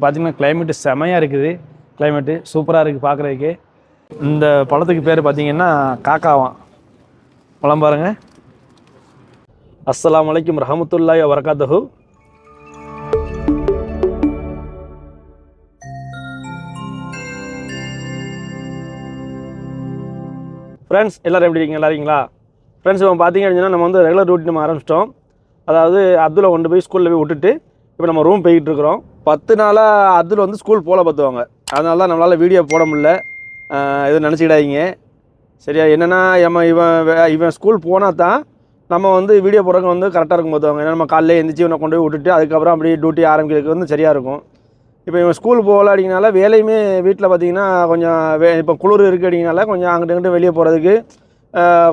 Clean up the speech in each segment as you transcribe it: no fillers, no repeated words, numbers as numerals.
பார்த்தீங்கன்னா கிளைமேட்டு செமையாக இருக்குது. கிளைமேட்டு சூப்பராக இருக்குது பார்க்குறதுக்கு. இந்த பழத்துக்கு பேர் பார்த்தீங்கன்னா காக்காவான். பழம் பாருங்க. அஸ்ஸலாமு அலைக்கும் ரஹமத்துல்லாஹி வபரகாத்துஹு. ஃப்ரெண்ட்ஸ் எல்லோரும் எப்படி இருக்கீங்க? நல்லா இருக்கீங்களா? ஃப்ரெண்ட்ஸ் இப்போ பார்த்தீங்க அப்படின்னா நம்ம வந்து ரெகுலர் ரூட் நம்ம ஆரம்பிச்சிட்டோம். அதாவது அப்துல்லை கொண்டு போய் ஸ்கூலில் போய் விட்டுட்டு இப்போ நம்ம ரூம் போய்கிட்டு இருக்கிறோம். 10 நாளாக அப்துல் வந்து ஸ்கூல் போல பார்த்துவாங்க. அதனால தான் நம்மளால் வீடியோ போட முடியல. எதுவும் நினச்சிக்கிடாதீங்க சரியா. என்னென்னா இவன் ஸ்கூல் போனால் தான் நம்ம வந்து வீடியோ போடுறதுக்கு வந்து கரெக்டாக இருக்கும் பார்த்துவாங்க. ஏன்னா நம்ம காலையில் எழுந்திரிச்சி இவனை கொண்டு போய் விட்டுட்டு அதுக்கப்புறம் அப்படியே டியூட்டி ஆரம்பிக்கிறதுக்கு வந்து சரியாக இருக்கும். இப்போ இவன் ஸ்கூல் போகல அப்படிங்கனால வேலையுமே வீட்டில் பார்த்தீங்கன்னா கொஞ்சம் இப்போ குளிர் இருக்குது அப்படிங்கனால கொஞ்சம் அங்கிட்டு இங்கிட்டு வெளியே போகிறதுக்கு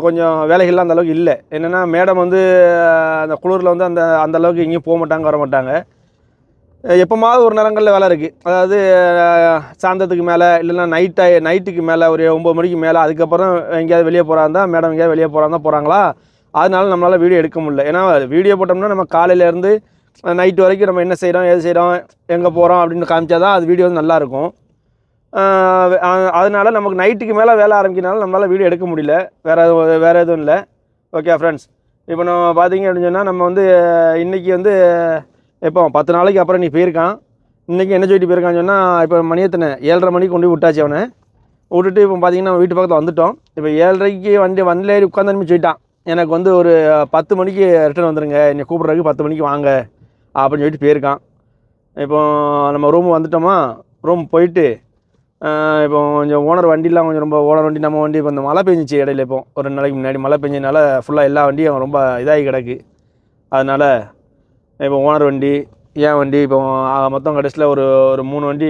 கொஞ்சம் வேலைகள்லாம் அந்தளவுக்கு இல்லை. என்னென்னா மேடம் வந்து அந்த குளிரில் வந்து அந்தளவுக்கு எங்கேயும் போக மாட்டாங்க, வர மாட்டாங்க. எப்போமாவது ஒரு நேரங்களில் வேலை இருக்குது. அதாவது சாயந்தரத்துக்கு மேலே இல்லைன்னா நைட்டுக்கு மேலே ஒரு 9 மணிக்கு மேலே அதுக்கப்புறம் எங்கேயாவது வெளியே போகிறாருந்தா மேடம் எங்கேயாவது வெளியே போகிறாருந்தா போகிறாங்களா, அதனால நம்மளால் வீடியோ எடுக்க முடியல. ஏன்னா வீடியோ போட்டோம்னா நம்ம காலையிலேருந்து நைட்டு வரைக்கும் நம்ம என்ன செய்கிறோம், எது செய்கிறோம், எங்கே போகிறோம் அப்படின்னு காமிச்சா தான் அது வீடியோ வந்து நல்லாயிருக்கும். அதனால் நமக்கு நைட்டுக்கு மேலே வேலை ஆரம்பிக்கிறனால நம்மளால் வீடியோ எடுக்க முடியல. வேறு எதுவும் இல்லை. ஓகே ஃப்ரெண்ட்ஸ், இப்போ நம்ம பார்த்தீங்க அப்படின்னு சொன்னால் நம்ம வந்து இன்றைக்கி வந்து இப்போ 10 நாளைக்கு அப்புறம் நீ போயிருக்கான். இன்றைக்கி என்ன சொல்லிட்டு போயிருக்கான்னு சொன்னால் இப்போ மணி எத்தனை 7:30 மணிக்கு கொண்டு போய் விட்டாச்சு. அவனை விட்டுட்டு இப்போ பார்த்தீங்கன்னா நம்ம வீட்டு பக்கத்தில் வந்துவிட்டோம். இப்போ 7:30க்கு வண்டியில் ஏறி உட்காந்து சொல்லிட்டான், எனக்கு வந்து ஒரு 10 மணிக்கு ரிட்டர்ன் வந்துடுங்க, என்னை கூப்பிட்றதுக்கு 10 மணிக்கு வாங்க அப்படின்னு சொல்லிட்டு போயிருக்கான். இப்போ நம்ம ரூம் வந்துட்டோமா, ரூம் போயிட்டு இப்போ கொஞ்சம் ஓனர் வண்டிலாம் கொஞ்சம் ரொம்ப ஓனர் வண்டி நம்ம வண்டி இப்போ இந்த மழை பெஞ்சிச்சு இடையில. இப்போ ஒரு 2 நாளைக்கு முன்னாடி மழை பெஞ்சதுனால ஃபுல்லாக எல்லா வண்டியும் ரொம்ப இதாகி கிடக்கு. அதனால் இப்போ ஓனர் வண்டி, ஏன் வண்டி, இப்போ மொத்தம் கடைசியில் ஒரு 3 வண்டி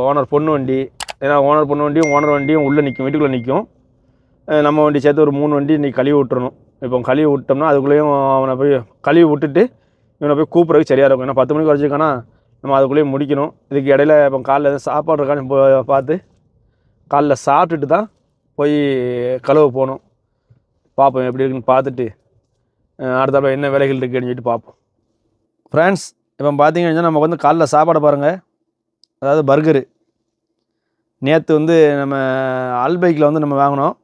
ஓனர் பொண்ணு வண்டி. ஏன்னா ஓனர் பொண்ணு வண்டியும் ஓனர் வண்டியும் உள்ளே நிற்கும், வீட்டுக்குள்ளே நிற்கும். நம்ம வண்டி சேர்த்து ஒரு 3 வண்டி இன்றைக்கி கழுவி விட்டுறணும். இப்போ கழுவி விட்டோம்னா அதுக்குள்ளேயும் அவனை போய் கழுவி விட்டுட்டு இவனை போய் கூப்பிட்றதுக்கு சரியாக இருக்கும். ஏன்னா 10 மணிக்கு வரைச்சிருக்கானா நம்ம அதுக்குள்ளேயே முடிக்கணும். இதுக்கு இடையில இப்போ காலைல எதுவும் சாப்பாடு இருக்கான்னு பார்த்து காலைல சாப்பிட்டுட்டு தான் போய் கழுவ போகணும். பார்ப்போம் எப்படி இருக்குன்னு பார்த்துட்டு அடுத்தாப்புல என்ன வேலைகள் இருக்குதுன்னு சொல்லிட்டு பார்ப்போம். ஃப்ரெண்ட்ஸ் இப்போ பார்த்தீங்கன்னா நமக்கு வந்து காலைல சாப்பாடு பாருங்கள். அதாவது பர்கரு நேற்று வந்து நம்ம அல்பைக்கில் வந்து நம்ம வாங்கினோம்.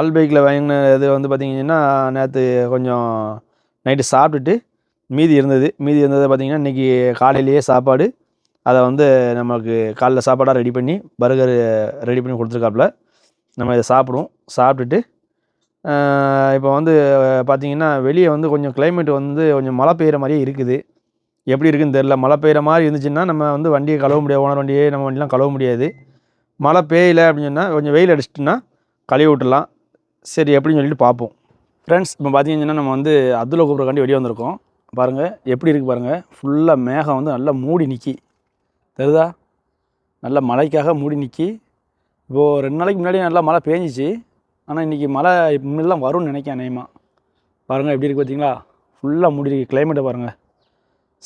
அல்பைக்கில் வாங்கின இது வந்து பார்த்திங்கன்னா நேற்று கொஞ்சம் நைட்டு சாப்பிட்டுட்டு மீதி இருந்தது பார்த்திங்கன்னா இன்றைக்கி காலையிலேயே சாப்பாடு அதை வந்து நமக்கு காலைல சாப்பாடாக ரெடி பண்ணி பர்கர் ரெடி பண்ணி கொடுத்துருக்காப்புல. நம்ம இதை சாப்பிட்டுட்டு இப்போ வந்து பார்த்திங்கன்னா வெளியே வந்து கொஞ்சம் கிளைமேட் வந்து கொஞ்சம் மழை பெய்கிற மாதிரியே இருக்குது. எப்படி இருக்குதுன்னு தெரில. மழை பெய்கிற மாதிரி இருந்துச்சுன்னா நம்ம வந்து வண்டியை கழுவ முடியாது, ஓனர் வண்டியே நம்ம வண்டிலாம் கழுவ முடியாது. மழை பெய்யலை அப்படின்னு சொன்னால் கொஞ்சம் வெயில் அடிச்சிட்டுன்னா கழுவி விட்டுடலாம். சரி எப்படின்னு சொல்லிட்டு பார்ப்போம். ஃப்ரெண்ட்ஸ் இப்போ பார்த்தீங்கன்னா நம்ம வந்து அப்துல்லை கூப்பிட்றக்காண்டி வெளியே வந்திருக்கோம். பாருங்கள் எப்படி இருக்குது பாருங்கள். ஃபுல்லாக மேகம் வந்து நல்லா மூடி நிற்கி தெரியுதா, நல்லா மழைக்காக மூடி நிற்கி. இப்போது 2 நாளைக்கு முன்னாடி நல்லா மழை பேஞ்சிச்சு. ஆனால் இன்றைக்கி மழை இனிமேல் வரும்னு நினைக்கிறேன் நேயமாக. பாருங்கள் எப்படி இருக்குது பார்த்தீங்களா, ஃபுல்லாக மூடி இருக்குது. கிளைமேட்டை பாருங்கள்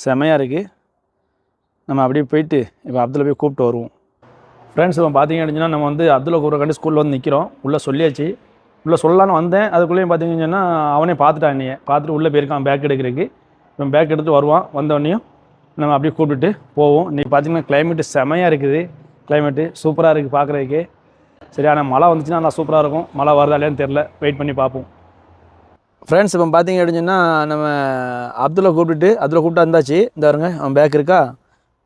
செமையாக இருக்குது. நம்ம அப்படியே போயிட்டு இப்போ அப்துல்லை போய் கூப்பிட்டு வருவோம். ஃப்ரெண்ட்ஸ் இப்போ பார்த்தீங்க அப்படின்னா நம்ம வந்து அப்துல்லை கூப்பிட்றக்காண்டி ஸ்கூலில் வந்து நிற்கிறோம். உள்ளே சொல்லியாச்சு. உள்ளே சொல்லலான்னு வந்தேன். அதுக்குள்ளேயும் பார்த்தீங்கன்னா அவனே பார்த்துட்டான், என்னையை பார்த்துட்டு உள்ளே போயிருக்கான் பேக் எடுக்கிறதுக்கு. இப்போ பேக் எடுத்து வருவான். வந்தோடனையும் நம்ம அப்படியே கூப்பிட்டுட்டு போவோம். இன்றைக்கி பார்த்திங்கன்னா கிளைமேட்டு செமையாக இருக்குது. கிளைமேட்டு சூப்பராக இருக்குது பார்க்குறதுக்கு. சரி, ஆனால் மழை வந்துச்சுன்னா நல்லா சூப்பராக இருக்கும். மழை வருதா இல்லையான்னு தெரில, வெயிட் பண்ணி பார்ப்போம். ஃப்ரெண்ட்ஸ் இப்போ பார்த்தீங்க அப்படின்னா நம்ம அப்துல்லை கூப்பிட்டு வந்தாச்சு. இந்த வருங்க அவன் பேக் இருக்கா,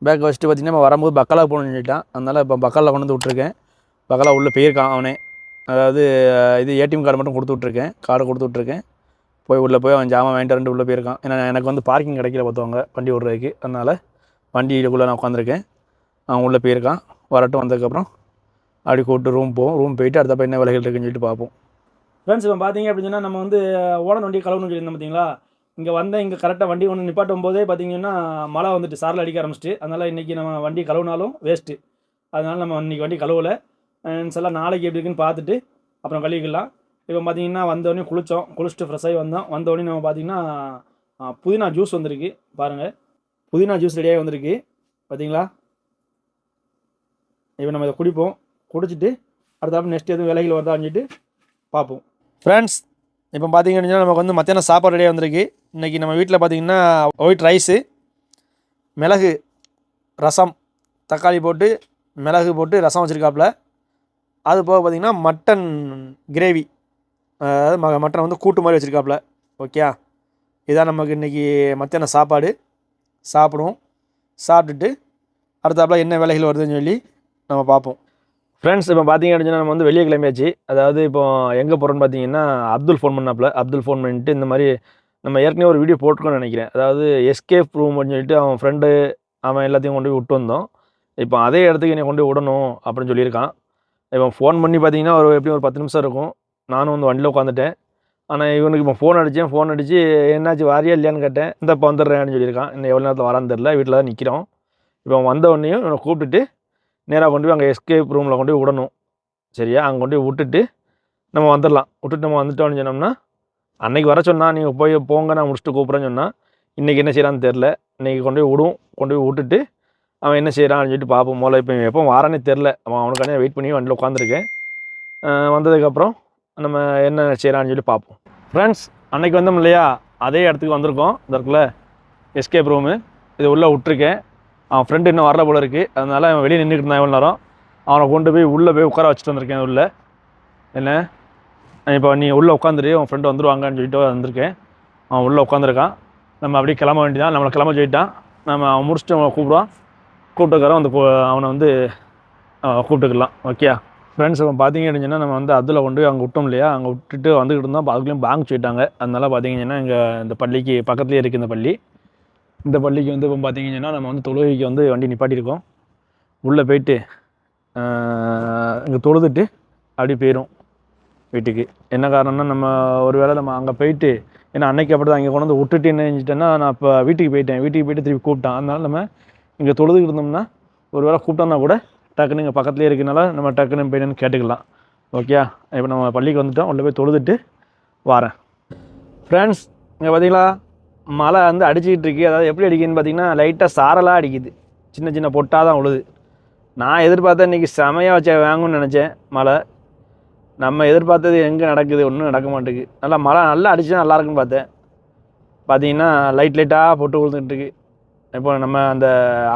பேக் வச்சுட்டு பார்த்திங்கன்னா வரும்போது பக்காலா போகணும்னு சொல்லிட்டான். அதனால் இப்போ பக்காலில் கொண்டு வந்து விட்ருக்கேன். பக்காலா உள்ளே போயிருக்கான் அவனே. அதாவது இது ஏடிஎம் கார்டு மட்டும் கொடுத்து விட்ருக்கேன். உள்ளே போய் அவன் ஜாமான் வாங்கிட்டு ரெண்டு உள்ளே போயிருக்கான். ஏன்னா எனக்கு வந்து பார்க்கிங் கிடைக்கல பார்த்துவாங்க வண்டி விட்றதுக்கு. அதனால் வண்டிக்குள்ளே நான் உட்காந்துருக்கேன். அவன் உள்ளே போயிருக்கான். வரட்டும், வந்ததுக்கப்புறம் அப்படி கூப்பிட்டு ரூம் போயிட்டு அடுத்தப்போ என்ன வேலைகள் இருக்குன்னு சொல்லிட்டு பார்ப்போம். ஃப்ரெண்ட்ஸ் இப்போ பார்த்தீங்க அப்படின்னா நம்ம வந்து ஓனர் வண்டி கழுவணும்னு சொல்லியிருந்தோம் பார்த்தீங்களா. இங்கே கரெக்டாக வண்டி ஒன்று நிப்பாட்டும் போதே பார்த்தீங்கன்னா மழை வந்துட்டு சாரில் அடிக்க ஆரம்பிச்சிட்டு. அதனால் இன்றைக்கி நம்ம வண்டி கழுவினாலும் வேஸ்ட்டு. அதனால் நம்ம இன்றைக்கி வண்டி கழுவலை. சில நாளைக்கு எப்படி இருக்குன்னு பார்த்துட்டு அப்புறம் கழுவிக்கலாம். இப்போ பார்த்தீங்கன்னா வந்தோடனே குளிச்சுட்டு ஃப்ரெஷ் ஆகி வந்தோடனே நம்ம பார்த்தீங்கன்னா புதினா ஜூஸ் வந்திருக்கு பாருங்கள். புதினா ஜூஸ் ரெடியாகி வந்திருக்கு பார்த்தீங்களா. இப்போ நம்ம இதை குடிச்சிட்டு அடுத்தாப்புல நெக்ஸ்ட் எதுவும் வேலைகள் வருதான்னு சொல்லிட்டு பார்ப்போம். ஃப்ரெண்ட்ஸ் இப்போ பார்த்தீங்கன்னா நமக்கு வந்து மத்தியானம் சாப்பாடு ரெடியாக வந்திருக்கு. இன்றைக்கி நம்ம வீட்டில் பார்த்தீங்கன்னா ஒயிட் ரைஸு, மிளகு ரசம், தக்காளி போட்டு மிளகு போட்டு ரசம் வச்சுருக்காப்புல. அது போக பார்த்திங்கன்னா மட்டன் கிரேவி, அதாவது மட்டன் வந்து கூட்டு மாதிரி வச்சுருக்காப்புல. ஓகே, இதான் நமக்கு இன்றைக்கி மத்தியானம் சாப்பாடு. சாப்பிடுவோம். சாப்பிட்டுட்டு அடுத்தாப்புல என்ன வேலைகள் வருதுன்னு சொல்லி நம்ம பார்ப்போம். ஃப்ரெண்ட்ஸ், இப்போ பார்த்தீங்க அப்படின்னா நம்ம வந்து வெளியே கிளம்பியாச்சு. அதாவது இப்போ எங்கே போகிறோன்னு பார்த்தீங்கன்னா, அப்துல் ஃபோன் பண்ணாப்புல. அப்துல் ஃபோன் பண்ணிட்டு இந்த மாதிரி நம்ம ஏற்கனவே ஒரு வீடியோ போட்டுருக்கோன்னு நினைக்கிறேன். அதாவது எஸ்கேப் ரூம் அப்படின்னு சொல்லிட்டு அவன் ஃப்ரெண்டு அவன் எல்லாத்தையும் கொண்டு போய் விட்டு வந்தோம். இப்போ அதே இடத்துக்கு என்னை கொண்டு போய் விடணும் அப்படின்னு சொல்லியிருக்கான். இப்போ ஃபோன் பண்ணி பார்த்தீங்கன்னா எப்படியும் ஒரு 10 நிமிஷம் இருக்கும். நானும் வந்து வண்டியில் உட்காந்துட்டேன். ஆனால் இவனுக்கு இப்போ ஃபோன் அடித்து என்னாச்சு வாரியா இல்லையான்னு கேட்டேன். இந்த இப்போ வந்துடுறேன்னு சொல்லியிருக்கான். இன்னும் எவ்வளோ நேரத்தில் வரான்னு தெரில. வீட்டில் தான் நிற்கிறோம். இப்போ வந்த உடனேயும் இவனை கூப்பிட்டுட்டு நேராக கொண்டு போய் அங்கே எஸ்கேப் ரூமில் கொண்டு போய் விடணும். சரியா, அங்கே கொண்டு போய் விட்டுட்டு நம்ம வந்துடலாம். விட்டுட்டு நம்ம வந்துட்டோம்னு சொன்னோம்னா, அன்றைக்கி வர சொன்னால் நீங்கள் போங்க நான் முடிச்சுட்டு கூப்பிட்றேன்னு சொன்னால், இன்றைக்கி என்ன செய்கிறான்னு தெரில. இன்றைக்கி கொண்டு போய் விட்டுட்டு அவன் என்ன செய்கிறான்னு சொல்லிட்டு பார்ப்போம். முதல்ல இப்போ எப்போ வாரானே தெரில. அவனுக்கானே வெயிட் பண்ணி வண்டியில் உட்காந்துருக்கேன். வந்ததுக்கப்புறம் நம்ம என்ன செய்கிறான்னு சொல்லி பார்ப்போம். ஃப்ரெண்ட்ஸ், அன்றைக்கி வந்தோம் இல்லையா, அதே இடத்துக்கு வந்திருக்கோம். இந்த இருக்குல்ல எஸ்கேப் ரூமு, இது உள்ளே விட்டுருக்கேன். அவன் ஃப்ரெண்டு இன்னும் வரல போல இருக்குது. அதனால் அவன் வெளியே நின்றுக்கிட்டு இருந்தான் எவ்வளோ நேரம். அவனை கொண்டு போய் உள்ளே போய் உட்கார வச்சுட்டு வந்திருக்கேன். உள்ளே என்ன இப்போ நீ உள்ளே உட்காந்துரு, அவன் ஃப்ரெண்டு வந்துடுவாங்கன்னு சொல்லிட்டு வந்திருக்கேன். அவன் உள்ளே உட்காந்துருக்கான். நம்ம அப்படியே கிளம்ப வேண்டியதான். நம்மளை கிளம்ப சொல்லிட்டான். அவன் முடிச்சுட்டு அவனை கூப்பிட்டுக்காரன் வந்து அவனை வந்து கூப்பிட்டுக்கலாம். ஓகே ஃப்ரெண்ட்ஸ், இப்போ பார்த்தீங்க அப்படின்னா நம்ம வந்து அதில் கொண்டு போய் அங்கே விட்டோம் இல்லையா, அங்கே விட்டுட்டு வந்துக்கிட்டு இருந்தோம். அதுக்குள்ளேயும் பேங்க் சொல்லிட்டாங்க. அதனால் பார்த்தீங்கன்னா இங்கே இந்த பள்ளிக்கு பக்கத்துலேயே இருக்குது. இந்த பள்ளிக்கு வந்து இப்போ பார்த்தீங்கன்னா நம்ம வந்து தொழுகைக்கு வந்து வண்டி நிப்பாட்டியிருக்கோம். உள்ளே போயிட்டு இங்கே தொழுதுட்டு அப்படி போயிடும் வீட்டுக்கு. என்ன காரணம்னா, நம்ம ஒரு வேளை நம்ம அங்கே போயிட்டு, ஏன்னா அன்னைக்கு அப்படி தான் இங்கே கொண்டு வந்து விட்டுட்டு என்ன செஞ்சுட்டேன்னா, நான் இப்போ வீட்டுக்கு போயிட்டு திருப்பி கூப்பிட்டான். அதனால நம்ம இங்கே தொழுதுகிட்டு இருந்தோம்னா ஒரு வேளை கூப்பிட்டோம்னா கூட டக்குன்னு இங்கே பக்கத்துலேயே இருக்கனால நம்ம டக்குன்னு போயிடுன்னு கேட்டுக்கலாம். ஓகே, இப்போ நம்ம பள்ளிக்கு வந்துவிட்டோம். உள்ளே போய் தொழுதுட்டு வரேன். ஃப்ரெண்ட்ஸ், இங்கே பார்த்தீங்களா மழை வந்து அடிச்சுக்கிட்டு இருக்கு. அதாவது எப்படி அடிக்குதுன்னு பார்த்தீங்கன்னா, லைட்டாக சாரலாக அடிக்குது. சின்ன சின்ன பொட்டாக தான் உழுது. நான் எதிர்பார்த்தேன் இன்றைக்கி செமையாக வச்ச வாங்கணும்னு நினச்சேன். மழை நம்ம எதிர்பார்த்தது எங்கே நடக்குது, ஒன்றும் நடக்க மாட்டேங்குது. மழை நல்லா அடிச்சுன்னா நல்லாயிருக்குன்னு பார்த்தேன். பார்த்தீங்கன்னா லைட்டாக பொட்டு விழுந்துட்டு இருக்கு. இப்போ நம்ம அந்த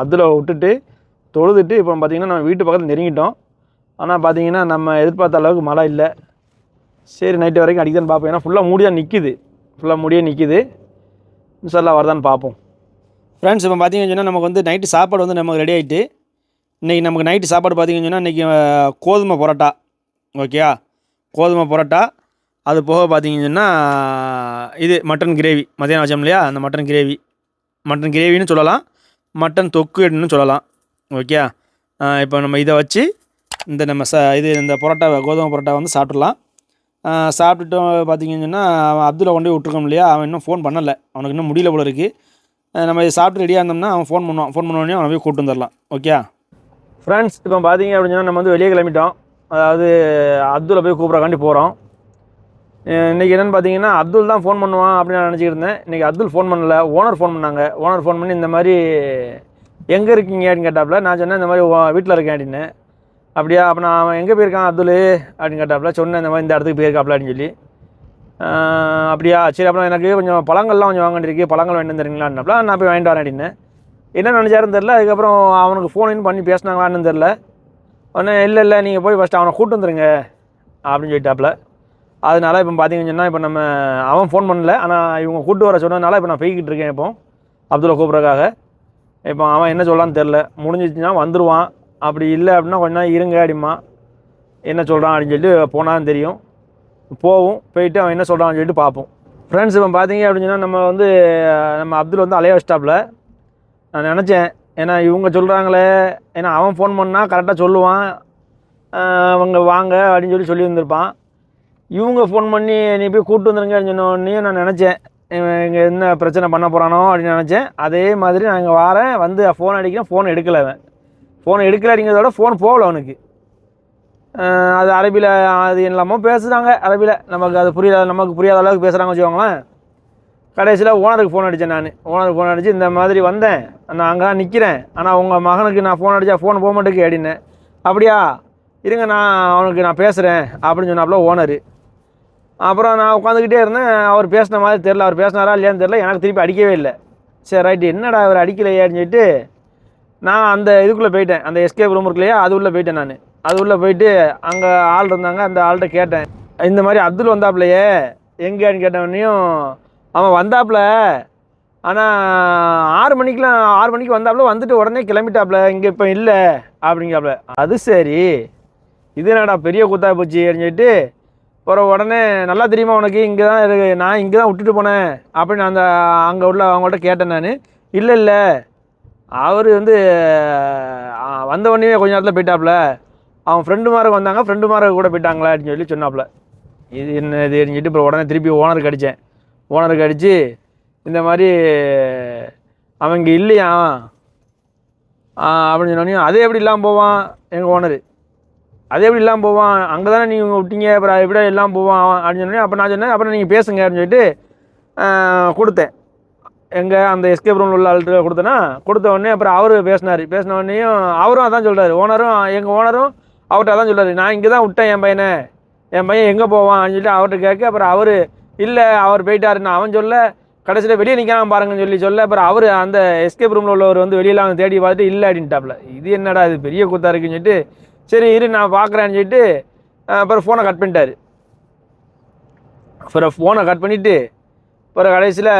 அதில் விட்டுட்டு தொழுதுட்டு இப்போ பார்த்திங்கன்னா நம்ம வீட்டு பக்கத்தில் நெருங்கிட்டோம். ஆனால் பார்த்திங்கன்னா நம்ம எதிர்பார்த்த அளவுக்கு மழை இல்லை. சரி, நைட்டு வரைக்கும் அடிக்குதான்னு பார்ப்போம். ஏன்னா ஃபுல்லாக மூடியே நிற்கிது. இன்ஷால்லா வரதான்னு பார்ப்போம். ஃப்ரெண்ட்ஸ், இப்போ பார்த்தீங்கன்னு சொன்னால் நமக்கு வந்து நைட்டு சாப்பாடு வந்து நமக்கு ரெடி ஆகிட்டு. இன்றைக்கி நமக்கு நைட்டு சாப்பாடு பார்த்தீங்கன்னு சொன்னால் இன்றைக்கி கோதுமை பரோட்டா. ஓகே, கோதுமை பரோட்டா. அது போக பார்த்தீங்கன்னு சொன்னால் இது மட்டன் கிரேவி. மதியானம் வச்சோம் இல்லையா, அந்த மட்டன் கிரேவின்னு சொல்லலாம், மட்டன் தொக்குன்னு சொல்லலாம். ஓகே, இப்போ நம்ம இதை வச்சு நம்ம இந்த பரோட்டா, கோதுமை பரோட்டா வந்து சாப்பிட்றலாம். சாப்பிட்டுட்டு பார்த்தீங்கன்னு சொன்னால் அவன் அப்துல்லை கொண்டு போய் விட்ருக்கோம் இல்லையா, அவன் இன்னும் ஃபோன் பண்ணலை. அவனுக்கு இன்னும் முடியல போல இருக்குது. நம்ம இதை சாப்பிட்டு ரெடியாக இருந்தோம்னா அவன் ஃபோன் பண்ணுவோடனே அவனை போய் கூப்பிட்டு வந்துடலாம். ஓகே ஃப்ரெண்ட்ஸ், இப்போ பார்த்தீங்க அப்படின்னா நம்ம வந்து வெளியே கிளம்பிட்டோம். அதாவது அப்துல்லை போய் கூப்பிட்றக்காண்டி போகிறோம். இன்றைக்கி என்னென்னு பார்த்தீங்கன்னா, அப்துல் தான் ஃபோன் பண்ணுவான் அப்படின்னு நான் நினச்சிக்கிட்டு இருந்தேன். இன்றைக்கி அப்துல் ஃபோன் பண்ணல, ஓனர் ஃபோன் பண்ணாங்க. ஓனர் ஃபோன் பண்ணி இந்த மாதிரி எங்கே இருக்கீங்க அப்படின்னு கேட்டாப்புல. நான் சொன்னேன் இந்த மாதிரி வீட்டில் இருக்கேன் அப்படின்னு. அப்படியா, அப்போ நான் அவன் எங்கே போயிருக்கான் அப்துல் அப்படின்னு கேட்டாப்புல. சொன்னேன் இந்த மாதிரி இந்த இடத்துக்கு போயிருக்காப்புல அப்படின்னு சொல்லி. அப்படியா, சரி, அப்புறம் எனக்கு கொஞ்சம் பழங்கள்லாம் கொஞ்சம் வாங்க வேண்டியிருக்கு, பழங்கள் வாங்கிட்டு வந்துடுறீங்களான்னாப்புல. நான் போய் வாங்கிட்டு வரேன் அப்படின்னு. என்ன நினச்சாருன்னு தெரில. அதுக்கப்புறம் அவனுக்கு ஃபோன் பண்ணி பேசினாங்களான்னு தெரில. உடனே இல்லை நீங்கள் போய் ஃபஸ்ட்டு அவனை கூப்பிட்டு வந்துடுங்க அப்படின்னு சொல்லிட்டாப்புல. அதனால இப்போ பார்த்தீங்கன்னு சொன்னால் இப்போ அவன் ஃபோன் பண்ணல, ஆனால் இவங்க கூப்பிட்டு வர சொன்னதுனால இப்போ நான் போய்கிட்டு இருக்கேன். இப்போ அப்துல்லை கூப்பிட்றதுக்காக. இப்போ அவன் என்ன சொல்லலான்னு தெரில. முடிஞ்சிச்சுன்னா வந்துடுவான், அப்படி இல்லை அப்படின்னா கொஞ்ச நாள் இருங்க அப்படிமா. என்ன சொல்கிறான் அப்படின்னு சொல்லிட்டு போனான்னு தெரியும். போயிட்டு அவன் என்ன சொல்கிறான்னு சொல்லிட்டு பார்ப்போம். ஃப்ரெண்ட்ஸ், இப்போ பார்த்தீங்க அப்படின்னு சொன்னால் நம்ம அப்துல் வந்து அலைய வச்சிட்டாப்புல. நான் நினச்சேன், ஏன்னா இவங்க சொல்கிறாங்களே, ஏன்னா அவன் ஃபோன் பண்ணால் கரெக்டாக சொல்லுவான், அவங்க வாங்க அப்படின்னு சொல்லியிருந்திருப்பான். இவங்க ஃபோன் பண்ணி நீ போய் கூப்பிட்டு வந்துருங்க அப்படின்னு சொன்னோடனே நான் நினச்சேன், இங்கே என்ன பிரச்சனை பண்ண போகிறானோ அப்படின்னு நினச்சேன். அதே மாதிரி நான் இங்கே வரேன், வந்து ஃபோன் அடிக்கிறேன், ஃபோன் எடுக்கலை. அவன் ஃபோன் எடுக்கலை அப்படிங்கிறதோட ஃபோன் போகலை அவனுக்கு. அது அரபியில் அது எல்லாமோ பேசுகிறாங்க அரபியில், நமக்கு புரியாத அளவுக்கு பேசுகிறாங்க வச்சுக்கோங்களேன். கடைசியில் ஓனருக்கு ஃபோன் அடித்தேன். ஓனருக்கு ஃபோன் அடித்து இந்த மாதிரி வந்தேன், நான் அங்கே தான் நிற்கிறேன், ஆனால் உங்கள் மகனுக்கு நான் ஃபோன் அடித்தா ஃபோன் போக மாட்டேங்குது அப்படின்னேன். அப்படியா, இருங்க நான் பேசுகிறேன் அப்படின்னு சொன்னாப்புல ஓனரு. அப்புறம் நான் உட்காந்துக்கிட்டே இருந்தேன். அவர் பேசின மாதிரி தெரில, அவர் பேசினாரா இல்லையான்னு தெரில. எனக்கு திருப்பி அடிக்கவே இல்லை. சரி ரைட்டு, என்னடா அவர் அடிக்கலையே அப்படின்னு சொல்லிட்டு நான் அந்த இதுக்குள்ளே போயிட்டேன், அந்த எஸ்கேப் ரூம் இருக்கு இல்லையா, அது உள்ளே போயிட்டேன். நான் அது உள்ளே போயிட்டு அங்கே ஆள் இருந்தாங்க, அந்த ஆள்கிட்ட கேட்டேன், இந்த மாதிரி அப்துல் வந்தாப்புலையே எங்கேன்னு கேட்டவனையும், அவன் வந்தாப்புல ஆனால் 6 மணிக்கு வந்தாப்புல, வந்துட்டு உடனே கிளம்பிட்டாப்புல, இங்கே இப்போ இல்லை அப்படிங்காப்புல. அது சரி, இது என்னடா பெரிய கூத்தா போச்சு அப்படின்னு சொல்லிட்டு, அப்புறம் உடனே நல்லா தெரியுமா உனக்கு, இங்கே தான் இருக்கு, நான் இங்கே தான் விட்டுட்டு போனேன் அப்படின்னு அந்த அங்கே உள்ள அவங்கள்ட்ட கேட்டேன். நான் இல்லை அவர் வந்து வந்த உடனே கொஞ்ச நேரத்தில் போயிட்டாப்புல, அவன் ஃப்ரெண்டுமாரங்க வந்தாங்க, ஃப்ரெண்டுமாரங்க கூட போயிட்டாங்களா அப்படின்னு சொல்லி சொன்னாப்புல. இது என்ன இது அப்படின்னு சொல்லிட்டு அப்புறம் உடனே திருப்பி ஓனருக்கு அடித்தேன். ஓனருக்கு அடித்து இந்த மாதிரி அவன் இங்கே இல்லையா அப்படின்னு சொன்னோடனே, அதே எப்படி இல்லாமல் போவான் எங்கள் ஓனரு, அதே எப்படி இல்லாமல் போவான், அங்கே தானே நீங்கள் விட்டீங்க, அப்புறம் எப்படி எல்லாம் போவான் அப்படின்னு சொன்னேன். அப்போ நான் சொன்னேன், அப்புறம் நீங்கள் பேசுங்க அப்படின்னு சொல்லிட்டு கொடுத்தேன். எங்கள் அந்த எஸ்கேப் ரூமில் உள்ள ஆள்கிட்ட கொடுத்தேன்னா, கொடுத்த உடனே அப்புறம் அவர் பேசின உடனேயும் அவரும் அதான் சொல்கிறார், ஓனரும் எங்கள் ஓனரும் அவர்கிட்ட அதான் சொல்கிறார், நான் இங்கே தான் விட்டேன் என் பையன் எங்கே போவான் அப்படின்னு சொல்லிட்டு அவர்கிட்ட கேட்க, அப்புறம் அவர் இல்லை அவர் போயிட்டாருன்னு அவன் சொல்ல, கடைசியில் வெளியே நிற்காம பாருங்கன்னு சொல்ல, அப்புறம் அவர் அந்த எஸ்கேப் ரூமில் உள்ளவர் வந்து வெளியில் அவன் தேடி பார்த்துட்டு இல்லை அப்படின்ட்டாப்புல. இது என்னடா இது பெரிய கூத்தா இருக்குன்னு சொல்லிட்டு, சரி இரு நான் பார்க்குறேன்னு சொல்லிட்டு அப்புறம் ஃபோனை கட் பண்ணிட்டார். அப்புறம் ஃபோனை கட் பண்ணிவிட்டு அப்புறம் கடைசியில்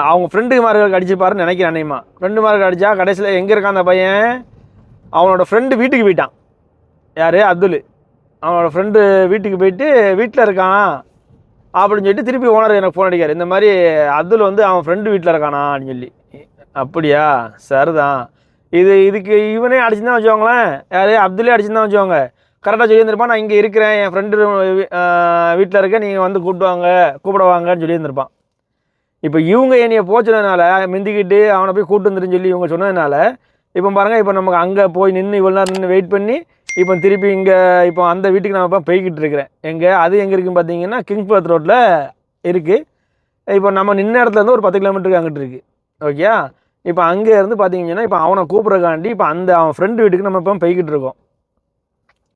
அவங்க ஃப்ரெண்டுமார்களுக்கு அடிச்சுப்பாருன்னு நினைக்கிறேன். அன்னையமா ஃப்ரெண்டுமார்களுக்கு அடித்தா கடைசியில் எங்கே இருக்கான் அந்த பையன், அவனோட ஃப்ரெண்டு வீட்டுக்கு போயிட்டான். யார், அப்துல். அவனோட ஃப்ரெண்டு வீட்டுக்கு போயிட்டு வீட்டில் இருக்கான் அப்படின்னு சொல்லிட்டு திருப்பி ஓனர் எனக்கு ஃபோன் அடிக்கார், இந்த மாதிரி அப்துல் வந்து அவன் ஃப்ரெண்டு வீட்டில் இருக்கானா அப்படின்னு சொல்லி. அப்படியா, சரிதான். இதுக்கு இவனே அடிச்சுதான் வச்சுக்கோங்களேன், யார் அப்துல்லே அடிச்சுதான் வச்சுக்கோங்க, கரெக்டாக சொல்லியிருந்திருப்பான், நான் இங்கே இருக்கிறேன், என் ஃப்ரெண்டு வீட்டில் இருக்கேன், நீங்கள் வந்து கூப்பிடுவாங்கன்னு சொல்லியிருந்திருப்பான். இப்போ இவங்க என்னையை போச்சுனதுனால மிந்திக்கிட்டு அவனை போய் கூப்பிட்டு வந்துருன்னு சொல்லி இவங்க சொன்னதுனால, இப்போ பாருங்கள், இப்போ நமக்கு அங்கே போய் நின்று இவ்வளோ நேரம் நின்று வெயிட் பண்ணி இப்போ திருப்பி இங்கே இப்போ அந்த வீட்டுக்கு நான் இப்போ போய்கிட்டு இருக்கிறேன். அது எங்கே இருக்குதுன்னு பார்த்தீங்கன்னா கிங்ஸ்பர்த் ரோட்டில் இருக்குது. இப்போ நம்ம நின்ன இடத்துலேருந்து ஒரு 10 கிலோமீட்டருக்கு அங்கிட்டு இருக்குது. ஓகே, இப்போ அங்கே இருந்து பார்த்தீங்கன்னா இப்போ அவனை கூப்பிட்றக்காண்டி இப்போ அவன் ஃப்ரெண்டு வீட்டுக்கு நம்ம இப்போ போய்கிட்டு இருக்கோம்.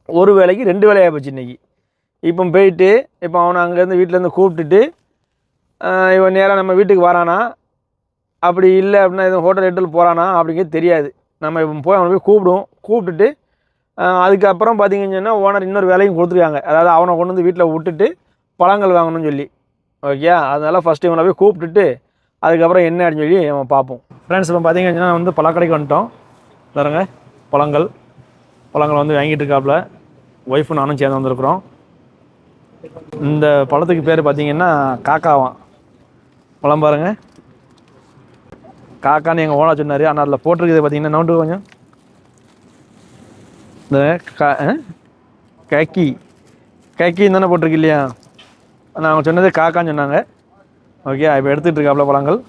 ஒரு வேலைக்கு 2 வேலையாக போச்சு இன்றைக்கி. இப்போ போயிட்டு இப்போ அவனை அங்கேருந்து வீட்டிலேருந்து கூப்பிட்டுட்டு இவன் நேராக நம்ம வீட்டுக்கு வரானா, அப்படி இல்லை அப்படின்னா எதுவும் ஹோட்டல் ஹெட்டில் போகிறானா அப்படிங்கிறது தெரியாது. நம்ம இப்போ போய் அவனை போய் கூப்பிட்டுட்டு அதுக்கப்புறம் பார்த்தீங்கன்னா ஓனர் இன்னொரு வேலையும் கொடுத்துருக்காங்க, அதாவது அவனை கொண்டு வந்து வீட்டில் விட்டுட்டு பழங்கள் வாங்கணும்னு சொல்லி. ஓகே, அதனால் ஃபஸ்ட்டு இவனை போய் கூப்பிட்டுட்டு அதுக்கப்புறம் என்ன அப்படின்னு சொல்லி நம்ம பார்ப்போம். ஃப்ரெண்ட்ஸ், இப்போ பார்த்தீங்கன்னா வந்து பழக்கடைக்கு வந்துட்டோம். பாருங்க, பழங்கள் வந்து வாங்கிட்டு இருக்காப்புல, ஒய்ஃபும் நானும் சேர்ந்து வந்துருக்குறோம். இந்த பழத்துக்கு பேர் பார்த்தீங்கன்னா காக்காவான் பழம். பாருங்கள், காக்கான்னு எங்கள் ஓனர் சொன்னார். ஆனால் அதில் போட்டிருக்குது பார்த்தீங்கன்னா நோண்டு கொஞ்சம் இந்த கேக்கின்னு தானே போட்டிருக்கு இல்லையா, நான் அவங்க சொன்னது காக்கான்னு சொன்னாங்க. ஓகே, இப்போ எடுத்துகிட்டு இருக்காப்புல பழங்கள்.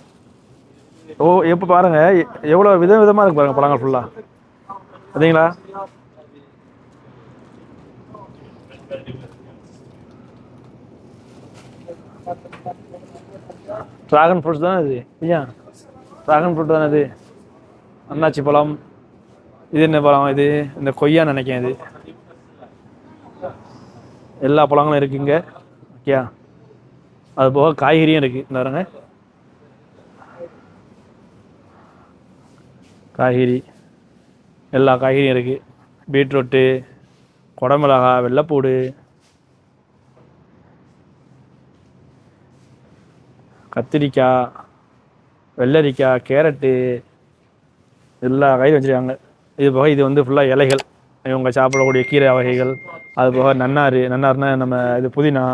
எப்போ பாருங்கள் எவ்வளோ விதமாக இருக்கு பாருங்கள் பழங்கள் ஃபுல்லாக, பார்த்தீங்களா? ட்ராகன் ஃப்ரூட்ஸ் தானே இது, ஐயா ட்ராகன் ஃப்ரூட் தானே இது. அன்னாச்சி பழம், இது என்ன பழம், இது இந்த கொய்யான்னு நினைக்கிறேன். இது எல்லா பழங்களும் இருக்குங்க. ஓகே, அது போக காய்கறியும் இருக்குது. இந்த பாருங்க, காய்கறி எல்லா காய்கறியும் இருக்குது. பீட்ரூட்டு, குடமிளகா, வெள்ளைப்பூடு, கத்திரிக்காய், வெள்ளரிக்காய், கேரட்டு, எல்லா காயும் வச்சுருக்காங்க. இது போக இது வந்து ஃபுல்லாக இலைகள், இவங்க சாப்பிடக்கூடிய கீரை வகைகள். அது போக நன்னார்னா நம்ம இது புதினா,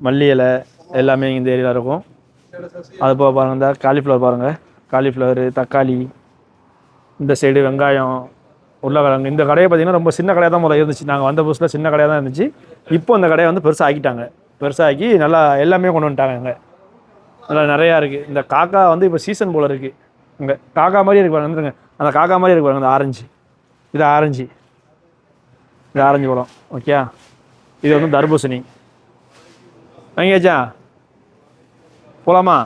மல்லி இலை எல்லாமே இந்த ஏரியாவில் இருக்கும். அது போக பாருங்கள், இந்த காலிஃப்ளவர் பாருங்கள், காலிஃப்ளவரு, தக்காளி, இந்த சைடு வெங்காயம், உருளைக்கிழங்கு. இந்த கடையை பார்த்திங்கன்னா ரொம்ப சின்ன கடையாக தான் முதல்ல இருந்துச்சு. நாங்கள் வந்த புதுசில் சின்ன கடையாக தான் இருந்துச்சு. இப்போ அந்த கடையை வந்து பெருசாக்கி நல்லா எல்லாமே கொண்டு வந்துட்டாங்க. அங்கே நல்லா நிறையா இருக்குது. இந்த காக்கா வந்து இப்போ சீசன் போல் இருக்குது. இங்கே காக்கா மாதிரி இருக்கு பாருங்க, வந்துருங்க, அந்த காக்கா மாதிரி இருக்கு பாருங்க, அந்த ஆரஞ்சு, இது ஆரஞ்சு பழம். ஓகே, இது வந்து தர்பூசணி. வாங்கியாச்சா, போகலாமா?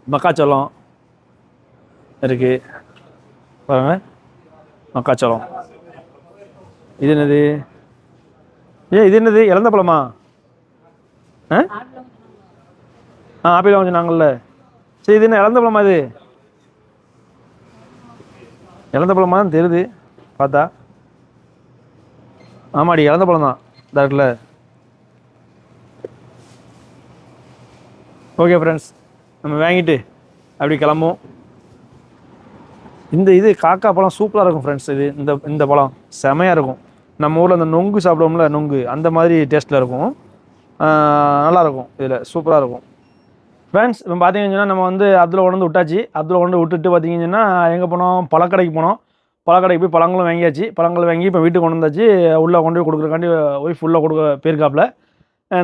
மக்காச்சோளம் இருக்குது பாருங்க, மக்காச்சோளம். இது என்னது, இது என்னது, இழந்த பழமா? ஆப்பிள் வாங்க நாங்கள்ல. சரி, இது என்ன இழந்த பழமா? இது இழந்த பழமாக தான் தெரியுது பார்த்தா. ஆமாடி இழந்த பழம் தான் இதா இருக்குல்ல. ஓகே ஃப்ரெண்ட்ஸ், நம்ம வாங்கிட்டு அப்படி கிளம்புவோம். இது காக்கா பழம் சூப்பராக இருக்கும் ஃப்ரெண்ட்ஸ். இந்த பழம் செமையாக இருக்கும். நம்ம ஊரில் அந்த நொங்கு சாப்பிடுவோம்ல, நொங்கு அந்த மாதிரி டேஸ்ட்டில் இருக்கும். நல்லாயிருக்கும். இதில் சூப்பராக இருக்கும் ஃப்ரெண்ட்ஸ். இப்போ பார்த்தீங்கன்னா நம்ம வந்து அதில் கொண்டு விட்டாச்சு. அதில் கொண்டு விட்டுட்டு பார்த்தீங்கன்னா எங்கே போனோம், பழக்கடைக்கு போனோம். பழக்கடைக்கு போய் பழங்களும் வாங்கியாச்சு. பழங்கள் வாங்கி இப்போ வீட்டுக்கு கொண்டு வந்தாச்சு. உள்ளே கொண்டு போய் கொடுக்குறக்காண்டி ஒய்ஃப் உள்ளே கொடுக்க போயிருக்காப்புல.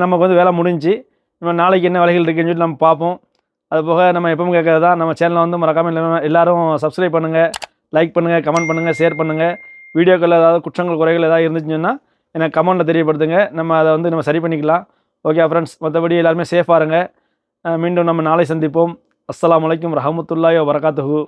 நமக்கு வந்து வேலை முடிஞ்சு. நம்ம நாளைக்கு என்ன வேலைகள் இருக்குன்னு சொல்லிட்டு நம்ம பார்ப்போம். அது போக நம்ம எப்பவும் கேட்கறது தான், நம்ம சேனலை வந்து மறக்காமல் எல்லோரும் சப்ஸ்கிரைப் பண்ணுங்கள், லைக் பண்ணுங்கள், கமெண்ட் பண்ணுங்கள், ஷேர் பண்ணுங்கள். வீடியோக்களில் ஏதாவது குற்றங்கள் குறைகள் ஏதாவது இருந்துச்சுன்னா எனக்கு கமெண்ட்டில் தெரியப்படுத்துங்க. நம்ம அதை வந்து நம்ம சரி பண்ணிக்கலாம். ஓகே ஃப்ரெண்ட்ஸ், மற்றபடி எல்லாருமே சேஃபாக இருங்க. மீண்டும் நம்ம நாளை சந்திப்போம். அஸ்ஸலாமு அலைக்கும் ரஹமத்துல்லாஹி வ பரகாத்துஹு.